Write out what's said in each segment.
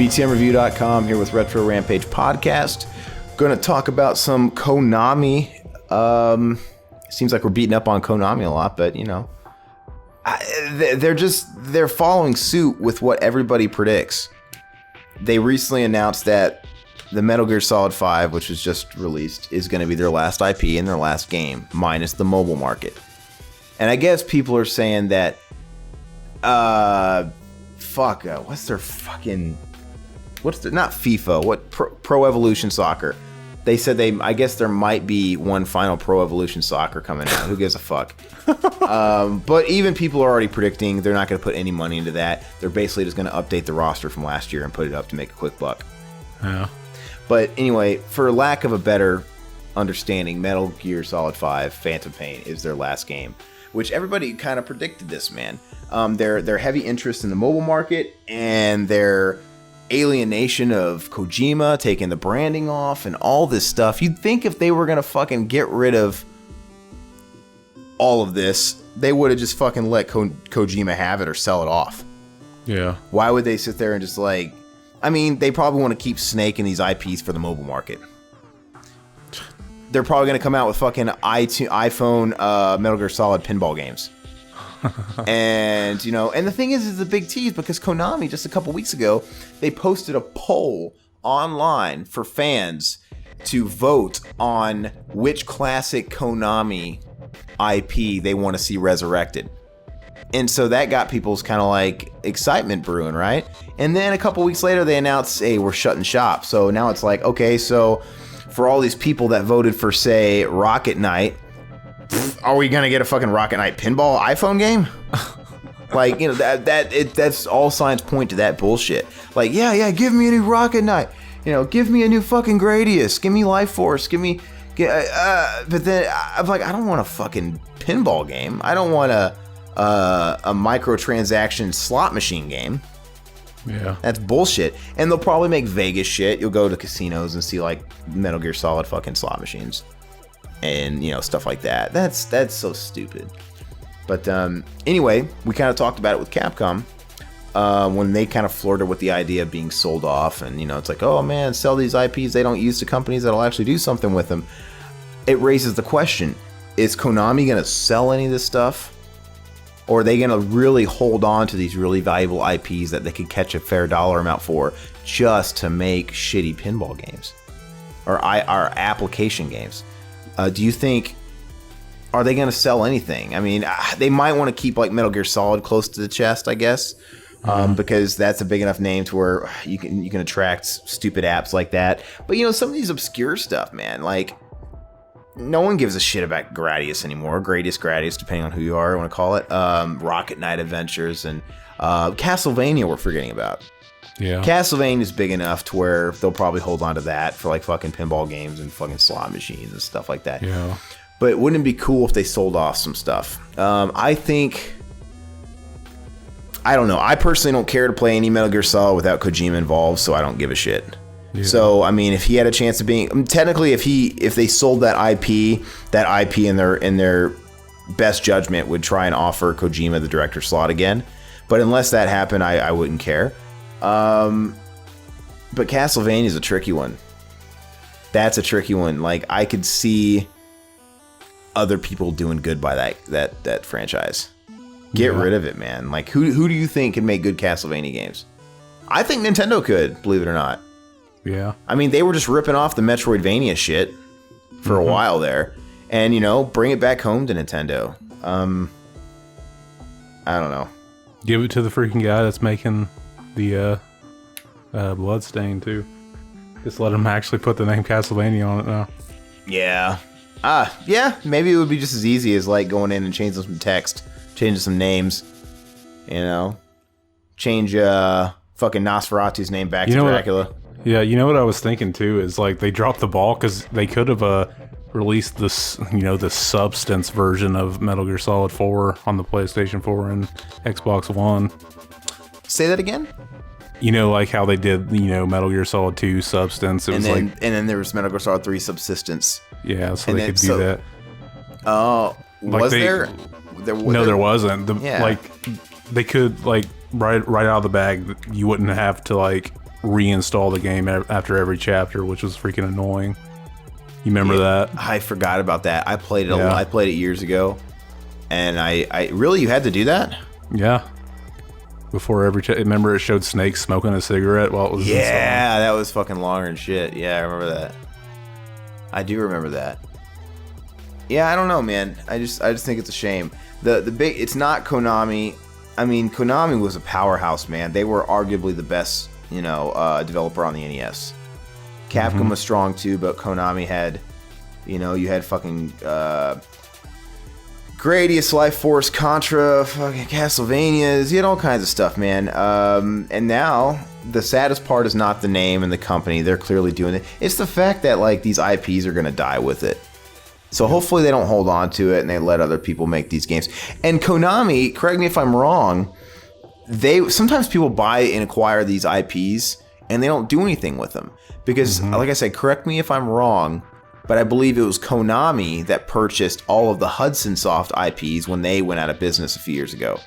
BTMreview.com here with Retro Rampage Podcast. Going to talk about some Konami. Seems like we're beating up on Konami a lot, but you know, they're following suit with what everybody predicts. They recently announced that the Metal Gear Solid 5, which was just released, is going to be their last IP and their last game, minus the mobile market. And I guess people are saying that, not FIFA, what Pro Evolution Soccer. They said I guess there might be one final Pro Evolution Soccer coming out. Who gives a fuck? But even people are already predicting they're not going to put any money into that. They're basically just going to update the roster from last year and put it up to make a quick buck. Yeah. But anyway, for lack of a better understanding, Metal Gear Solid 5 Phantom Pain is their last game, which everybody kind of predicted this, man. Their heavy interest in the mobile market and their alienation of Kojima, taking the branding off and all this stuff. You'd think if they were going to fucking get rid of all of this, they would have just fucking let Kojima have it or sell it off. Yeah. Why would they sit there and just like... I mean, they probably want to keep snaking these IPs for the mobile market. They're probably going to come out with fucking iPhone Metal Gear Solid pinball games. And, you know, and the thing is a big tease because Konami, just a couple weeks ago, they posted a poll online for fans to vote on which classic Konami IP they want to see resurrected. And so that got people's kind of like excitement brewing, right? And then a couple weeks later, they announced, hey, we're shutting shop. So now it's like, okay, so for all these people that voted for, say, Rocket Knight, are we gonna get a fucking Rocket Knight pinball iPhone game? Like, you know, that's all signs point to that bullshit. Like, yeah, give me a new Rocket Knight. You know, give me a new fucking Gradius. Give me Life Force. But then I'm like, I don't want a fucking pinball game. I don't want a microtransaction slot machine game. Yeah, that's bullshit. And they'll probably make Vegas shit. You'll go to casinos and see like Metal Gear Solid fucking slot machines. And, you know, stuff like that. That's so stupid. But anyway, we kind of talked about it with Capcom when they kind of flirted with the idea of being sold off. And, you know, it's like, oh, man, sell these IPs they don't use to companies that'll actually do something with them. It raises the question, is Konami going to sell any of this stuff? Or are they going to really hold on to these really valuable IPs that they could catch a fair dollar amount for just to make shitty pinball games? Or application games? Do you think, are they going to sell anything? I mean, they might want to keep like Metal Gear Solid close to the chest, I guess, because that's a big enough name to where you can attract stupid apps like that. But, you know, some of these obscure stuff, man, like no one gives a shit about Gradius anymore. Gradius, depending on who you are, I want to call it. Rocket Knight Adventures and Castlevania we're forgetting about. Yeah. Castlevania is big enough to where they'll probably hold on to that for like fucking pinball games and fucking slot machines and stuff like that. Yeah. But wouldn't it be cool if they sold off some stuff? I don't know. I personally don't care to play any Metal Gear Solid without Kojima involved, so I don't give a shit. Yeah. So, I mean, if he had a chance of being... technically, if they sold that IP in their best judgment would try and offer Kojima the director slot again. But unless that happened, I wouldn't care. But Castlevania is a tricky one. That's a tricky one. Like, I could see other people doing good by that franchise. Get rid of it, man. Like, who do you think can make good Castlevania games? I think Nintendo could, believe it or not. Yeah. I mean, they were just ripping off the Metroidvania shit for a while there. And, you know, bring it back home to Nintendo. I don't know. Give it to the freaking guy that's making the Bloodstain too. Just let him actually put the name Castlevania on it now. Yeah. Yeah. Maybe it would be just as easy as like going in and changing some text, changing some names. You know, change fucking Nosferatu's name back to Dracula. Yeah, you know what I was thinking too is like they dropped the ball because they could have released this, you know, the substance version of Metal Gear Solid 4 on the PlayStation 4 and Xbox One. Say that again? You know, like how they did, you know, Metal Gear Solid 2 Substance. It was and then there was Metal Gear Solid 3 Subsistence. Yeah, so they could do that. Oh, was there? No, there wasn't. Like, they could, like, right out of the bag, you wouldn't have to, like, reinstall the game after every chapter, which was freaking annoying. You remember that? I forgot about that. I played it. I played it years ago, and I really, you had to do that? Yeah. Before every remember it showed Snake smoking a cigarette while it was installing? That was fucking longer and shit. Yeah, I remember that. I do remember that. Yeah, I don't know, man. I just think it's a shame. It's not Konami. I mean, Konami was a powerhouse, man. They were arguably the best, developer on the NES. Capcom was strong too, but Konami had, you had fucking Gradius, Life Force, Contra, fucking Castlevanias. You had all kinds of stuff, man. And now the saddest part is not the name and the company. They're clearly doing it. It's the fact that like these IPs are gonna die with it. So hopefully they don't hold on to it and they let other people make these games. And Konami, correct me if I'm wrong, sometimes people buy and acquire these IPs and they don't do anything with them. Because, like I said, correct me if I'm wrong, but I believe it was Konami that purchased all of the Hudson Soft IPs when they went out of business a few years ago.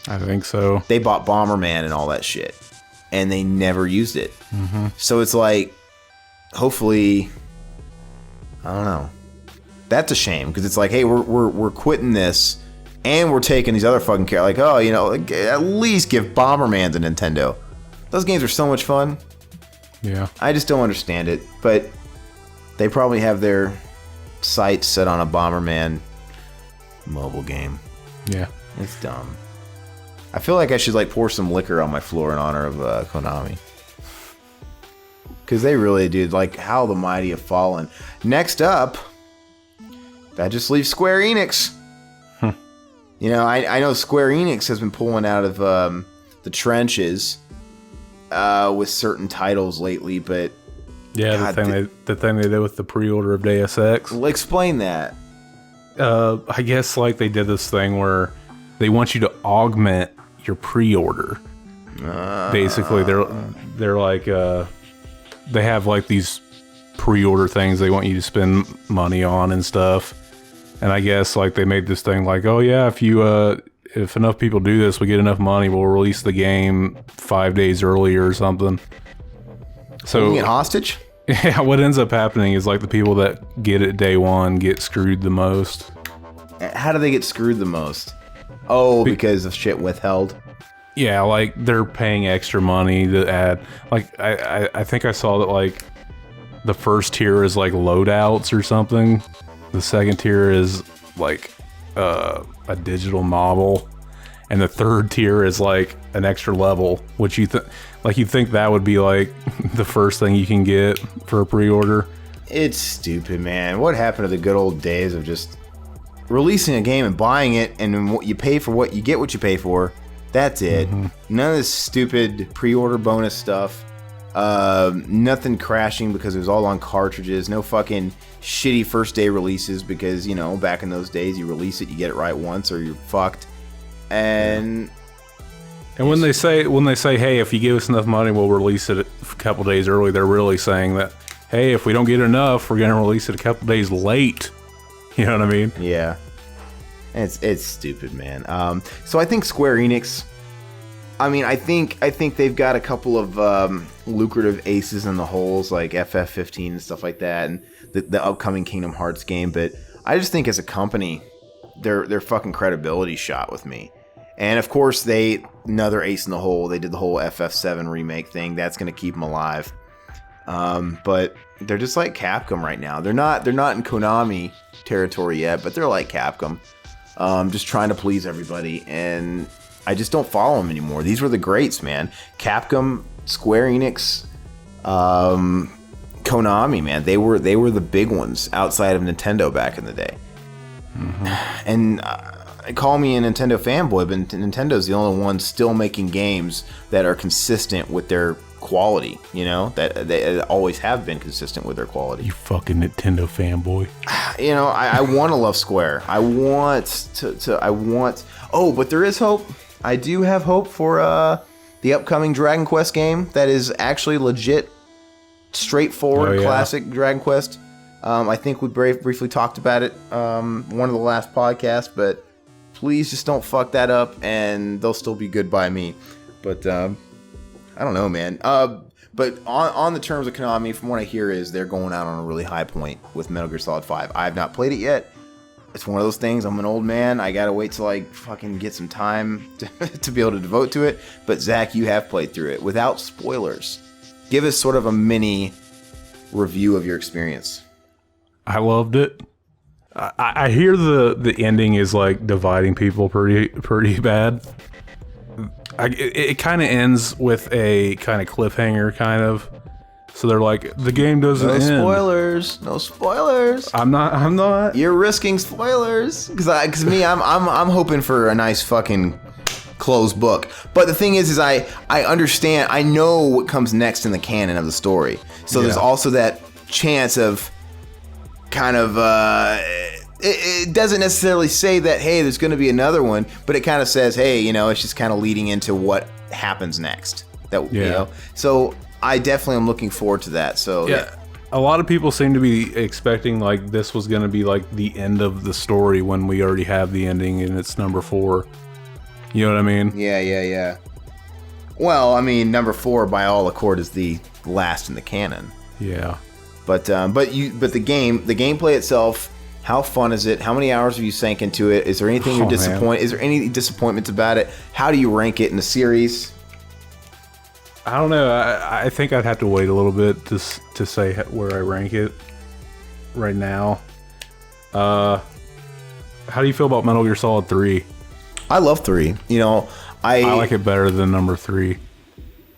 I think so. They bought Bomberman and all that shit. And they never used it. So it's like, hopefully, I don't know. That's a shame because it's like, hey, we're quitting this, and we're taking these other fucking characters. Like, at least give Bomberman to Nintendo. Those games are so much fun. Yeah. I just don't understand it, but they probably have their sights set on a Bomberman mobile game. Yeah. It's dumb. I feel like I should like pour some liquor on my floor in honor of Konami. Because they really do. Like, how the mighty have fallen. Next up, that just leaves Square Enix. I know Square Enix has been pulling out of the trenches with certain titles lately, but yeah, God, the thing they did with the pre-order of Deus Ex. Well, explain that. I guess like they did this thing where they want you to augment your pre-order. Basically, they're like they have like these pre-order things they want you to spend money on and stuff. And I guess like they made this thing like, oh yeah, if enough people do this, we get enough money, we'll release the game 5 days earlier or something. So holding it hostage? Yeah, what ends up happening is like the people that get it day one get screwed the most. How do they get screwed the most? Oh, because of shit withheld? Yeah, like they're paying extra money to add. Like I think I saw that like the first tier is like loadouts or something. The second tier is like a digital novel, and the third tier is like an extra level, which you think that would be like the first thing you can get for a pre-order. It's stupid, man. What happened to the good old days of just releasing a game and buying it, and then what you pay for, what you get, what you pay for. That's it. None of this stupid pre-order bonus stuff. Nothing crashing because it was all on cartridges. No fucking shitty first day releases because, back in those days, you release it, you get it right once, or you're fucked. And when they say, hey, if you give us enough money, we'll release it a couple days early, they're really saying that, hey, if we don't get enough, we're going to release it a couple days late. You know what I mean? Yeah. It's stupid, man. So I think Square Enix, I think they've got a couple of lucrative aces in the holes, like FF15 and stuff like that, and the upcoming Kingdom Hearts game. But I just think as a company, their fucking credibility shot with me. And of course, another ace in the hole. They did the whole FF7 remake thing. That's gonna keep them alive. But they're just like Capcom right now. They're not in Konami territory yet, but they're like Capcom, just trying to please everybody. And I just don't follow them anymore. These were the greats, man. Capcom, Square Enix, Konami, man. They were the big ones outside of Nintendo back in the day. And call me a Nintendo fanboy, but Nintendo's the only one still making games that are consistent with their quality. That they always have been consistent with their quality. You fucking Nintendo fanboy. I want to love Square. I want. Oh, but there is hope. I do have hope for the upcoming Dragon Quest game that is actually legit, straightforward, classic Dragon Quest. I think we briefly talked about it one of the last podcasts, but please just don't fuck that up, and they'll still be good by me. But I don't know, man. But on the terms of Konami, from what I hear, is they're going out on a really high point with Metal Gear Solid 5. I have not played it yet. It's one of those things. I'm an old man. I gotta wait till I fucking get some time to be able to devote to it. But Zach, you have played through it without spoilers. Give us sort of a mini review of your experience. I loved it. I hear the ending is like dividing people pretty bad. It kind of ends with a kind of cliffhanger, kind of. So they're like, the game doesn't end. No spoilers. I'm not. You're risking spoilers because me, I'm hoping for a nice fucking closed book. But the thing is I understand. I know what comes next in the canon of the story. So there's also that chance of kind of. It doesn't necessarily say that, hey, there's going to be another one, but it kind of says, hey, it's just kind of leading into what happens next. So I definitely am looking forward to that. So yeah. A lot of people seem to be expecting like this was going to be like the end of the story when we already have the ending and it's number 4. You know what I mean? Yeah. Well, I mean, number 4 by all accord is the last in the canon. Yeah. But the gameplay itself. How fun is it? How many hours have you sank into it? Is there anything you're disappointed? Is there any disappointments about it? How do you rank it in the series? I don't know. I think I'd have to wait a little bit to say where I rank it right now. How do you feel about Metal Gear Solid 3? I love 3. I like it better than number 3.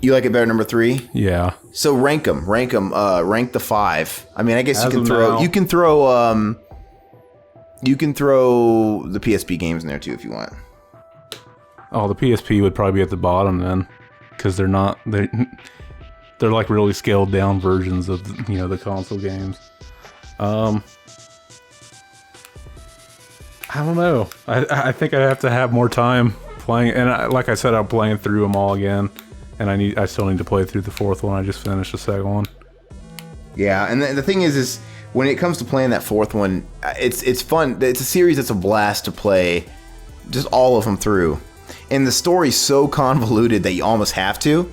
You like it better than number 3? Yeah. So rank them. Rank the 5. I mean, I guess you can throw the PSP games in there too if you want. Oh, the PSP would probably be at the bottom then, because they're like really scaled down versions of the console games. I don't know. I think I have to have more time playing, and like I said, I'm playing through them all again, and I still need to play through the 4th one. I just finished the 2nd one. Yeah, and the thing is when it comes to playing that 4th one, it's fun. It's a series that's a blast to play, just all of them through. And the story's so convoluted that you almost have to,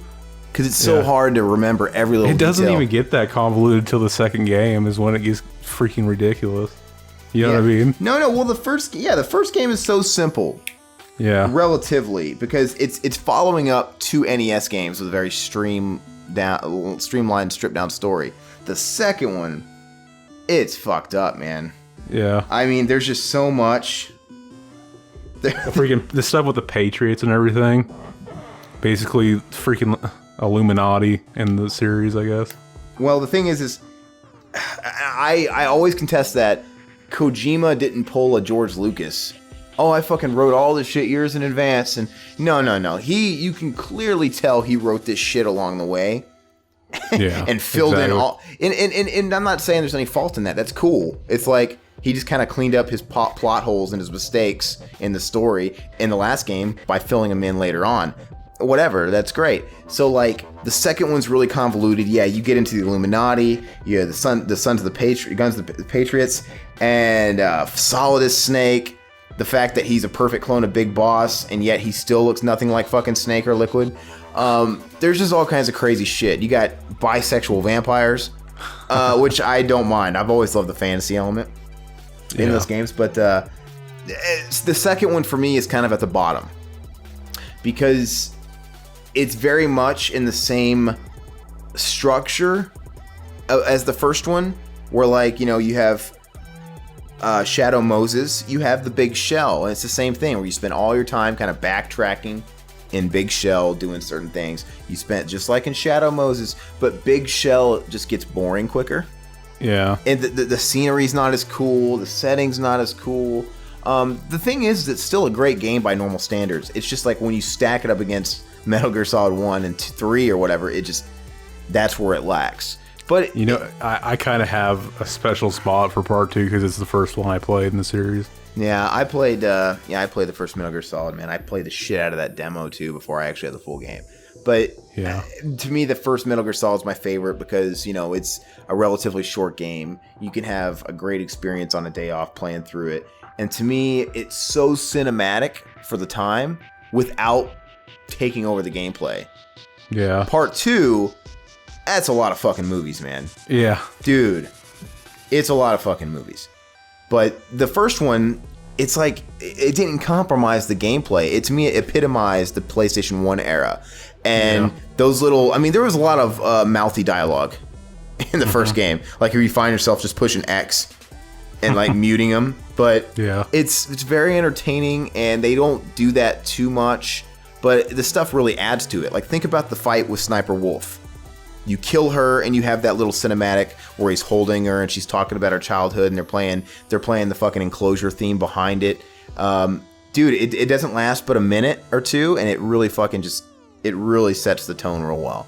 because it's so hard to remember every little detail. It doesn't even get that convoluted till the 2nd game is when it gets freaking ridiculous. You know what I mean? No. Well, the first game is so simple. Yeah. Relatively, because it's following up 2 NES games with a very streamlined, stripped down story. The 2nd one, it's fucked up, man. Yeah. I mean, there's just so much. The stuff with the Patriots and everything. Basically, freaking Illuminati in the series, I guess. Well, the thing is I always contest that Kojima didn't pull a George Lucas. Oh, I fucking wrote all this shit years in advance, and no. You can clearly tell he wrote this shit along the way. Yeah, and filled in all. And I'm not saying there's any fault in that. That's cool. It's like he just kind of cleaned up his plot holes and his mistakes in the story in the last game by filling them in later on. Whatever, that's great. So like the 2nd one's really convoluted. Yeah, you get into the Illuminati. Yeah, the sons of the Patriots, and Solidus Snake. The fact that he's a perfect clone of Big Boss, and yet he still looks nothing like fucking Snake or Liquid. There's just all kinds of crazy shit. You got bisexual vampires, which I don't mind. I've always loved the fantasy element in those games. But the 2nd one for me is kind of at the bottom, because it's very much in the same structure as the first one, where like, you have Shadow Moses, you have the Big Shell, and it's the same thing where you spend all your time kind of backtracking in Big Shell doing certain things. You spent just like in Shadow Moses, but Big Shell just gets boring quicker. Yeah. And the scenery's not as cool, the setting's not as cool. The thing is, it's still a great game by normal standards. It's just like when you stack it up against Metal Gear Solid 1 and 3 or whatever, that's where it lacks. But I kind of have a special spot for part 2 because it's the first one I played in the series. Yeah, I played the first Metal Gear Solid, man. I played the shit out of that demo too before I actually had the full game. But to me, the first Metal Gear Solid is my favorite because, it's a relatively short game. You can have a great experience on a day off playing through it. And to me, it's so cinematic for the time without taking over the gameplay. Yeah. Part 2 That's a lot of fucking movies, man. Yeah. Dude, it's a lot of fucking movies. But the first one, it's like, it didn't compromise the gameplay. It, to me, it epitomized the PlayStation 1 era. And those little, I mean, there was a lot of mouthy dialogue in the first game. Like, if you find yourself just pushing X and, like, muting them. But it's very entertaining, and they don't do that too much. But the stuff really adds to it. Like, think about the fight with Sniper Wolf. You kill her, and you have that little cinematic where he's holding her, and she's talking about her childhood, and they're playing the fucking Enclosure theme behind it. Dude, it doesn't last but a minute or two, and it really fucking it really sets the tone real well.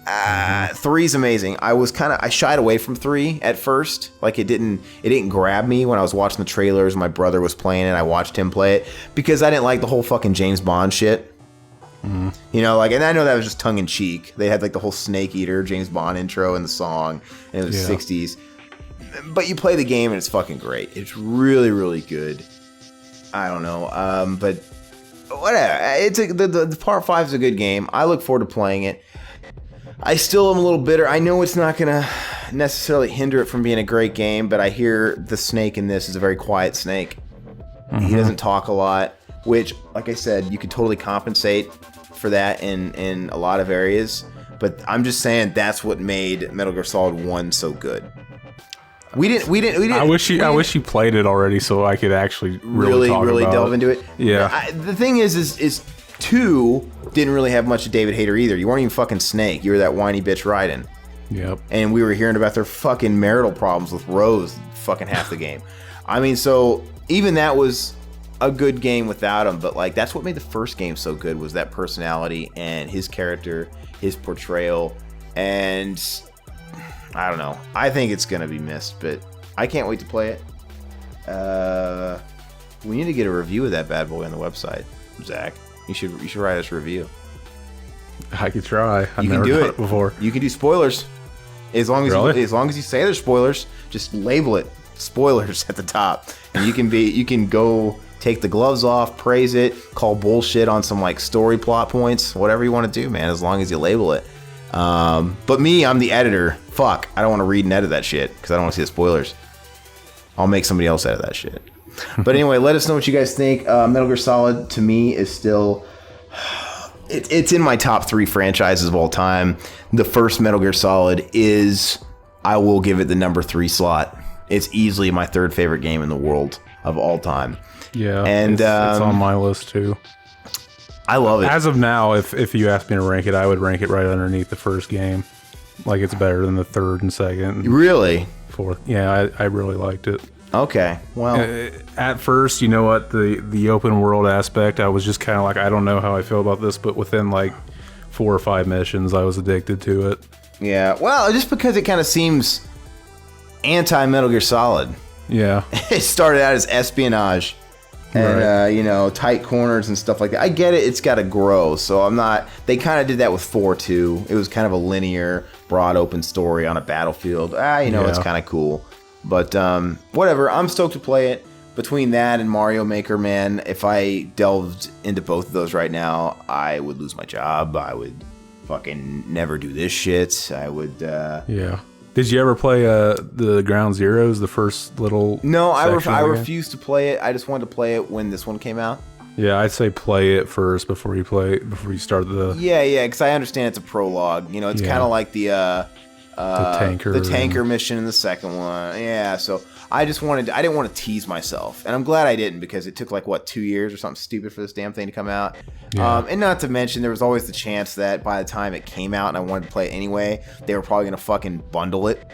3's amazing. I shied away from 3 at first. Like, it didn't grab me when I was watching the trailers. My brother was playing it. I watched him play it because I didn't like the whole fucking James Bond shit. You know, like, and I know that was just tongue in cheek. They had like the whole Snake Eater James Bond intro in the song, and it was 60s. But you play the game and it's fucking great. It's really, really good. I don't know, but whatever. It's the Part 5 is a good game. I look forward to playing it. I still am a little bitter. I know it's not gonna necessarily hinder it from being a great game, but I hear the Snake in this is a very quiet Snake. He doesn't talk a lot, which, like I said, you could totally compensate for that in a lot of areas, but I'm just saying that's what made Metal Gear Solid 1 so good. We didn't. I wish you played it already so I could actually really delve into it. Yeah. The thing is 2 didn't really have much of David Hayter either. You weren't even fucking Snake. You were that whiny bitch Raiden. Yep. And we were hearing about their fucking marital problems with Rose fucking half the game. I mean, so even that was a good game without him, but like, that's what made the first game so good, was that personality and his character, his portrayal. And I don't know, I think it's gonna be missed, but I can't wait to play it. We need to get a review of that bad boy on the website, Zach. You should write us a review. I could try. I've you never can do done it before. You can do spoilers, as long as you say they're spoilers. Just label it spoilers at the top, and you can go take the gloves off, praise it, call bullshit on some like story plot points, whatever you want to do, man, as long as you label it. But me, I'm the editor. Fuck, I don't want to read and edit that shit because I don't want to see the spoilers. I'll make somebody else edit that shit. But anyway, let us know what you guys think. Metal Gear Solid, to me, is still... It's in my top 3 franchises of all time. The first Metal Gear Solid is... I will give it the number 3 slot. It's easily my 3rd favorite game in the world of all time. Yeah, and it's on my list too. I love it. As of now, if you asked me to rank it, I would rank it right underneath the first game. Like, it's better than the 3rd and 2nd. Really? 4th. Yeah, I really liked it. Okay, well... At first, you know what, the open world aspect, I was just kind of like, I don't know how I feel about this, but within like 4 or 5 missions, I was addicted to it. Yeah, well, just because it kind of seems anti-Metal Gear Solid. Yeah. It started out as espionage. And, right. You know, tight corners and stuff like that. I get it. It's got to grow. So I'm not... They kind of did that with 4 too. It was kind of a linear, broad open story on a battlefield. It's kind of cool. But whatever. I'm stoked to play it. Between that and Mario Maker, man, if I delved into both of those right now, I would lose my job. I would fucking never do this shit. I would... Yeah. Did you ever play the Ground Zeroes, the first little... No, I refused to play it. I just wanted to play it when this one came out. Yeah, I'd say play it first before you start the... Yeah, because I understand it's a prologue. You know, it's kind of like the tanker mission in the second one. Yeah, so I didn't want to tease myself. And I'm glad I didn't, because it took like, 2 years or something stupid for this damn thing to come out. Yeah. And not to mention, there was always the chance that by the time it came out and I wanted to play it anyway, they were probably going to fucking bundle it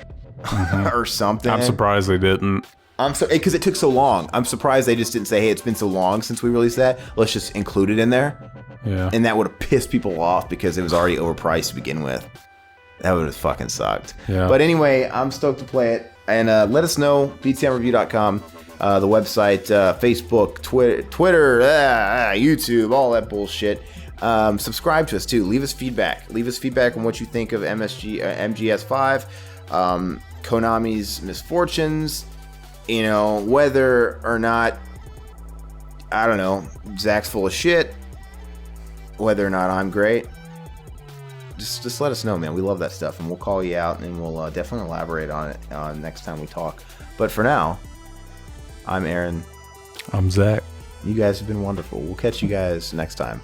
or something. I'm surprised they didn't. Because it took so long. I'm surprised they just didn't say, hey, it's been so long since we released that. Let's just include it in there. Yeah. And that would have pissed people off because it was already overpriced to begin with. That would have fucking sucked. Yeah. But anyway, I'm stoked to play it. And let us know, btmreview.com, the website, Facebook, Twitter, YouTube, all that bullshit. Subscribe to us, too. Leave us feedback. Leave us feedback on what you think of MGS5, Konami's misfortunes, you know, whether or not, I don't know, Zach's full of shit, whether or not I'm great. just let us know, man. We love that stuff, and we'll call you out, and we'll definitely elaborate on it next time we talk. But for now, I'm Aaron. I'm Zach. You guys have been wonderful. We'll catch you guys next time.